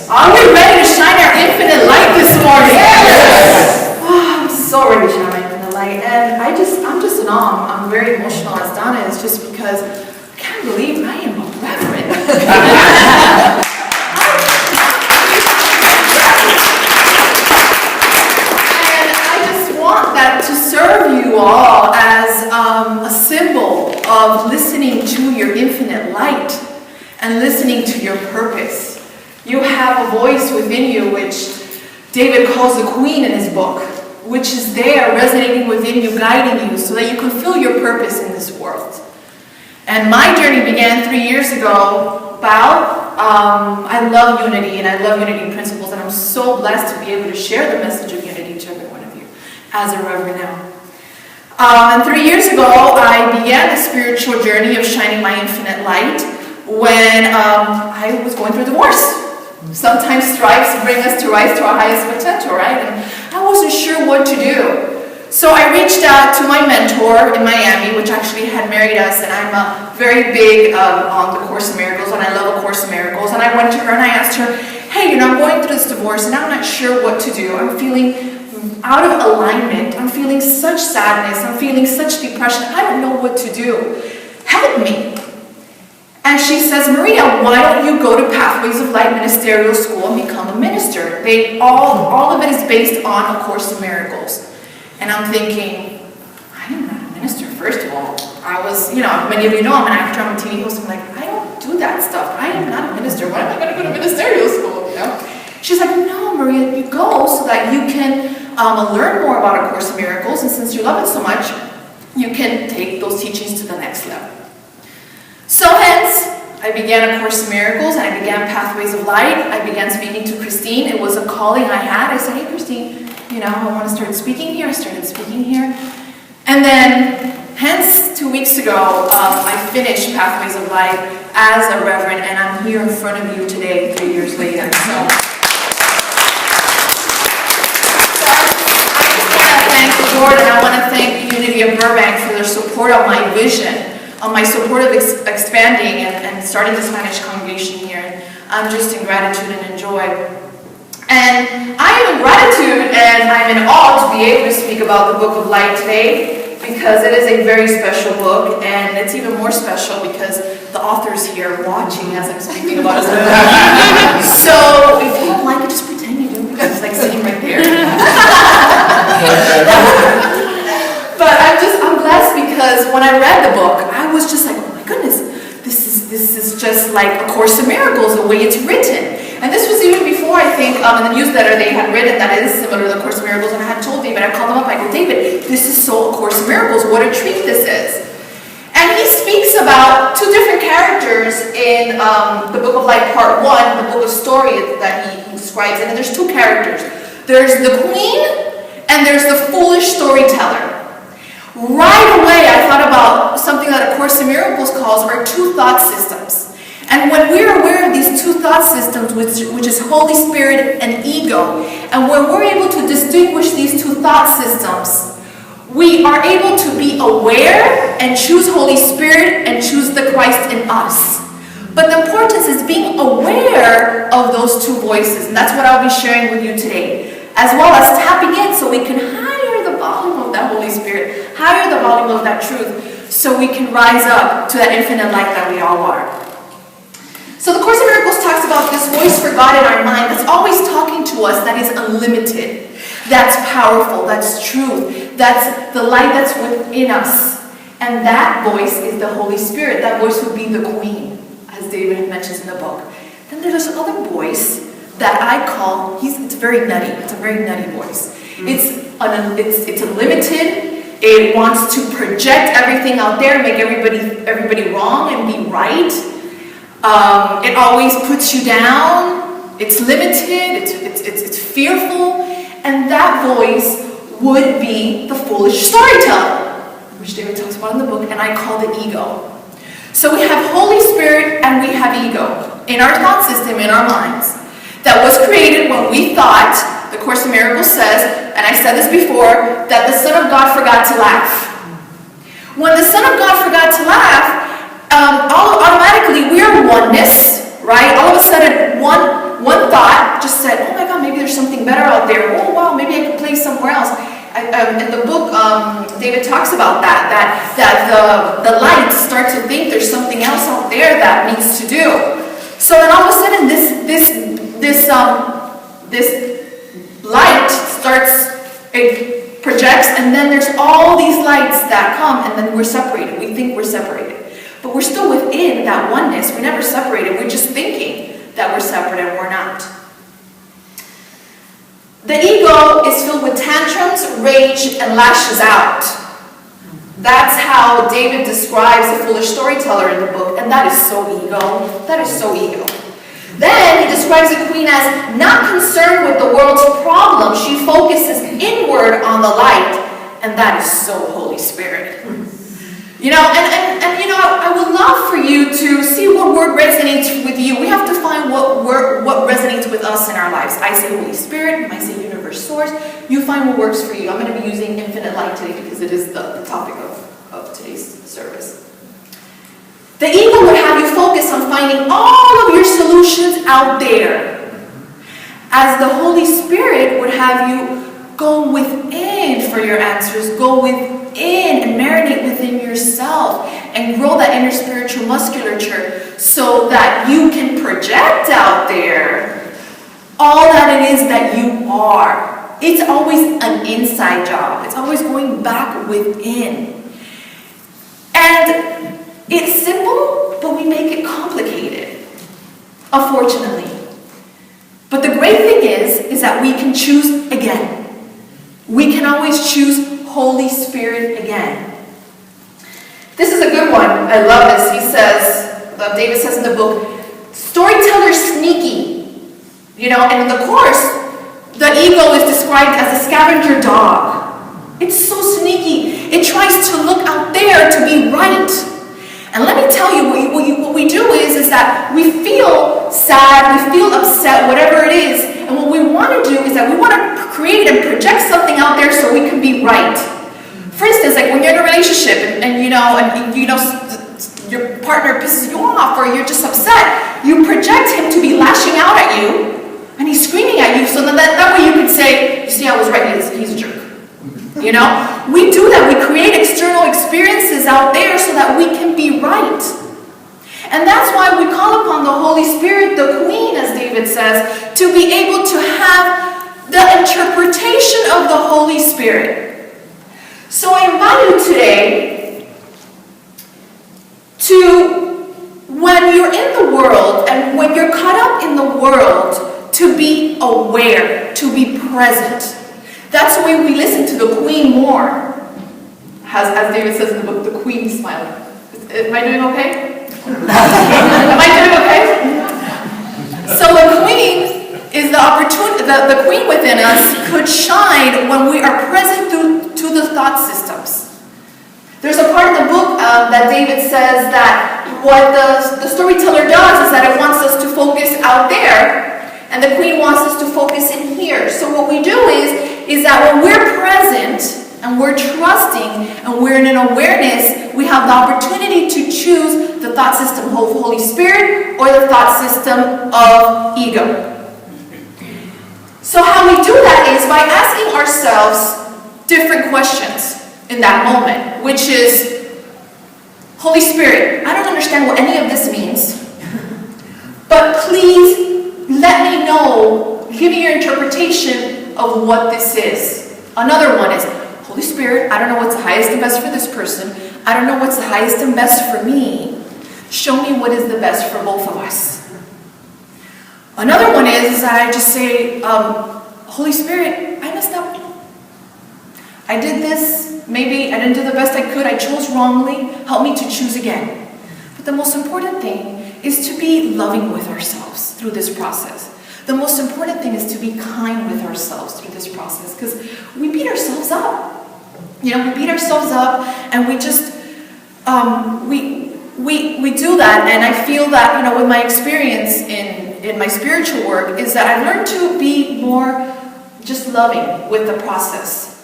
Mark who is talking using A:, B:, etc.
A: Are we ready to shine our infinite light this morning?
B: Yes.
A: Oh, I'm so ready to shine my infinite light. And I'm just in awe. I'm very emotional as Donna is, just because I can't believe I am a reverend. And I just want that to serve you all as a symbol of listening to your infinite light and listening to your purpose. You have a voice within you, which David calls the queen in his book, which is there resonating within you, guiding you so that you can feel your purpose in this world. And my journey began 3 years ago. I love unity, and I love unity principles, and I'm so blessed to be able to share the message of unity to every one of you as a reverend now. And 3 years ago, I began the spiritual journey of shining my infinite light when I was going through a divorce. Sometimes stripes bring us to rise to our highest potential, right? And I wasn't sure what to do. So I reached out to my mentor in Miami, which actually had married us, and I'm very big on the Course in Miracles, and I love A Course in Miracles. And I went to her and I asked her, hey, I'm going through this divorce and I'm not sure what to do. I'm feeling out of alignment. I'm feeling such sadness. I'm feeling such depression. I don't know what to do. Help me. And she says, Maria, why don't you go to Pathways of Light Ministerial School and become a minister? All of it is based on A Course in Miracles. And I'm thinking, I am not a minister, first of all. I was, many of you know I'm an actor, I'm a TV host. I'm like, I don't do that stuff. I am not a minister. Why am I going to go to ministerial school? She's like, no, Maria, you go so that you can learn more about A Course in Miracles. And since you love it so much, you can take those teachings to the next level. So hence, I began A Course in Miracles, and I began Pathways of Light. I began speaking to Christine. It was a calling I had. I said, hey, Christine, I want to start speaking here. I started speaking here. And then, hence, 2 weeks ago, I finished Pathways of Light as a reverend, and I'm here in front of you today, 3 years later. So I thank the Lord, and I want to thank the Unity of Burbank for their support of my vision, on my support of expanding and starting the Spanish congregation here. And I'm just in gratitude and in joy. And I am in gratitude and I'm in awe to be able to speak about the Book of Light today, because it is a very special book, and it's even more special because the author's here watching as I'm speaking about it. So if you don't like it, just pretend you do, because it's like sitting right there. But I'm blessed because when I read the book, I was just like, oh my goodness, this is just like A Course in Miracles, the way it's written. And this was even before, I think, in the newsletter they had written that it is similar to The Course in Miracles, and I had told David, I called him up, I go, David, this is so A Course in Miracles, what a treat this is. And he speaks about two different characters in the Book of Light Part 1, the book of story that he describes, and there's two characters. There's the queen, and there's the foolish storyteller. Right away, I thought about something that A Course in Miracles calls our two thought systems. And when we're aware of these two thought systems, which is Holy Spirit and ego, and when we're able to distinguish these two thought systems, we are able to be aware and choose Holy Spirit and choose the Christ in us. But the importance is being aware of those two voices, and that's what I'll be sharing with you today, as well as tapping in so we can higher the volume of that Holy Spirit, higher the volume of that truth, so we can rise up to that infinite light that we all are. So the Course in Miracles talks about this voice for God in our mind that's always talking to us, that is unlimited, that's powerful, that's truth, that's the light that's within us. And that voice is the Holy Spirit. That voice would be the queen, as David mentions in the book. Then there's this other voice that I call, it's very nutty. It's a very nutty voice. It's unlimited. It wants to project everything out there, make everybody wrong and be right. It always puts you down. It's limited. It's fearful. And that voice would be the foolish storyteller, which David talks about in the book, and I call the ego. So we have Holy Spirit and we have ego in our thought system, in our minds, that was created when we thought, the Course in Miracles says, and I said this before, that the Son of God forgot to laugh. When the Son of God forgot to laugh, automatically we're oneness, right? All of a sudden, one one thought just said, oh my God, maybe there's something better out there. Oh wow, maybe I could play somewhere else. In the book, David talks about that the light start to think there's something else out there that needs to do. So then all of a sudden this light it projects, and then there's all these lights that come, and then we're separated. We think we're separated. But we're still within that oneness. We're never separated. We're just thinking that we're separate, and we're not. The ego is filled with tantrums, rage, and lashes out. That's how David describes the foolish storyteller in the book, and that is so ego. That is so ego. Then he describes the queen as not concerned with the world's problems. She focuses inward on the light, and that is so Holy Spirit. You know, and you know, I would love for you to see what word resonates with you. We have to find what resonates with us in our lives. I say Holy Spirit, I say universe source. You find what works for you. I'm going to be using infinite light today because it is the topic of today's service. The ego would have you focus on finding all of your solutions out there, as the Holy Spirit would have you go within for your answers, go within and marinate within yourself and grow that inner spiritual musculature so that you can project out there all that it is that you are. It's always an inside job. It's always going back within. And it's simple, but we make it complicated, unfortunately. But the great thing is that we can choose again. We can always choose Holy Spirit again. This is a good one. I love this. He says, David says in the book, storyteller's sneaky. You know, and in the course, the ego is described as a scavenger dog. It's so sneaky. It tries to look out there to be right. And let me tell you, what we do is that we feel sad, we feel upset, whatever it is. And what we want to do is that we want to create and project something out there so we can be right. For instance, like when you're in a relationship and your partner pisses you off or you're just upset, you project him to be lashing out at you and he's screaming at you so that way you can say, you see, I was right, he's a jerk. You know, we do that. We create external experiences out there so that we can be right. And that's why we call upon the Holy Spirit, the Queen, as David says, to be able to have the interpretation of the Holy Spirit. So I invite you today to, when you're in the world and when you're caught up in the world, to be aware, to be present. That's the way we listen to the Queen more. As David says in the book, the Queen smiling. Am I doing okay? Am I doing okay? So the Queen is the opportunity, the Queen within us could shine when we are present to the thought systems. There's a part in the book that David says that what the storyteller does is that it wants us to focus out there, and the Queen wants us to focus in here. So what we do is that when we're present and we're trusting and we're in an awareness, we have the opportunity to choose the thought system of Holy Spirit or the thought system of ego. So how we do that is by asking ourselves different questions in that moment, which is, Holy Spirit, I don't understand what any of this means, but please let me know, give me your interpretation of what this is. Another one is, Holy Spirit, I don't know what's the highest and best for this person. I don't know what's the highest and best for me. Show me what is the best for both of us. Another one is I just say, Holy Spirit, I messed up. I did this, maybe I didn't do the best I could, I chose wrongly, help me to choose again. But the most important thing is to be loving with ourselves through this process. The most important thing is to be kind with ourselves through this process, because we beat ourselves up. You know, we beat ourselves up and we just, we do that, and I feel that, you know, with my experience in my spiritual work is that I've learned to be more just loving with the process.